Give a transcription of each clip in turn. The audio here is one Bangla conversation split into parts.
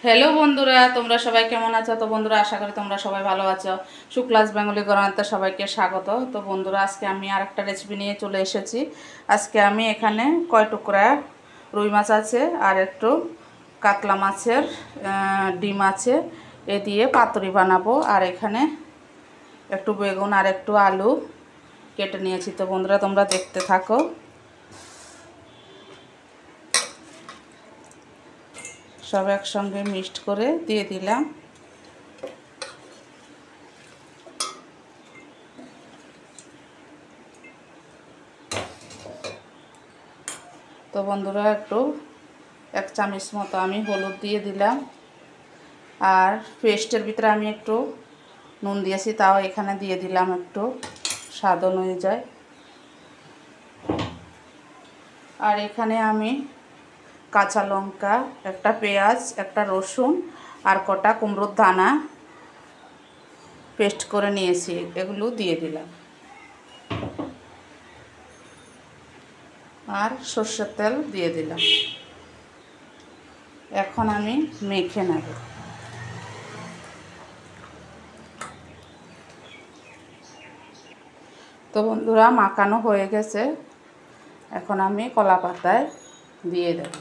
হ্যালো বন্ধুরা, তোমরা সবাই কেমন আছো? তো বন্ধুরা, আশা করি তোমরা সবাই ভালো আছো। শুক্লাস বেঙ্গলি গরান্তে সবাইকে স্বাগত। তো বন্ধুরা, আজকে আমি আর একটা রেসিপি নিয়ে চলে এসেছি। আজকে আমি এখানে কয় টুকরা রুই মাছ আছে আর একটু কাতলা মাছের ডিম আছে, এ দিয়ে পাতুরি বানাবো। আর এখানে একটু বেগুন আর একটু আলু কেটে নিয়েছি। তো বন্ধুরা, তোমরা দেখতে থাকো। সব একসঙ্গে মিক্সড করে দিয়ে দিলাম। তো বন্ধুরা, একটু 1 চামচ মতো আমি হলুদ দিয়ে দিলাম। আর পেস্টের ভিতরে আমি একটু নুন দিয়েছি, তাও এখানে দিয়ে দিলাম একটু স্বাদ অনুযায়ী। আর এখানে আমি কাঁচা লঙ্কা, একটা পেঁয়াজ, একটা রসুন আর কটা কুমড়োর দানা পেস্ট করে নিয়েছি, এগুলো দিয়ে দিলাম। আর সর্ষের তেল দিয়ে দিলাম। এখন আমি মেখে নেব। তো বন্ধুরা, মাখানো হয়ে গেছে। এখন আমি কলা পাতায় দিয়ে দেব।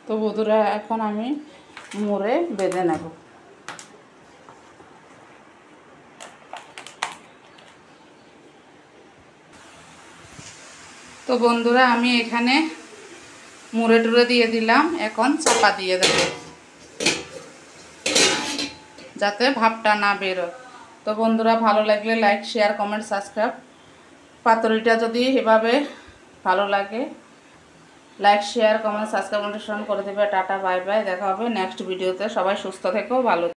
তো বন্ধুরা, এখন আমি মুড়ে বেঁধে নেব। তো বন্ধুরা, আমি এখানে মুড়ে টুড়ে দিয়ে দিলাম। এখন চাপা দিয়ে দেব যাতে ভাপটা না বেরোয়। তো বন্ধুরা, ভালো লাগলে লাইক, শেয়ার, কমেন্ট, সাবস্ক্রাইব। পাতুরিটা যদি এভাবে ভালো লাগে, লাইক, শেয়ার, কমেন্ট, সাবস্ক্রাইব করে দেবে। Tata, bye bye. দেখা হবে নেক্সট ভিডিওতে। সবাই সুস্থ থেকো, ভালো।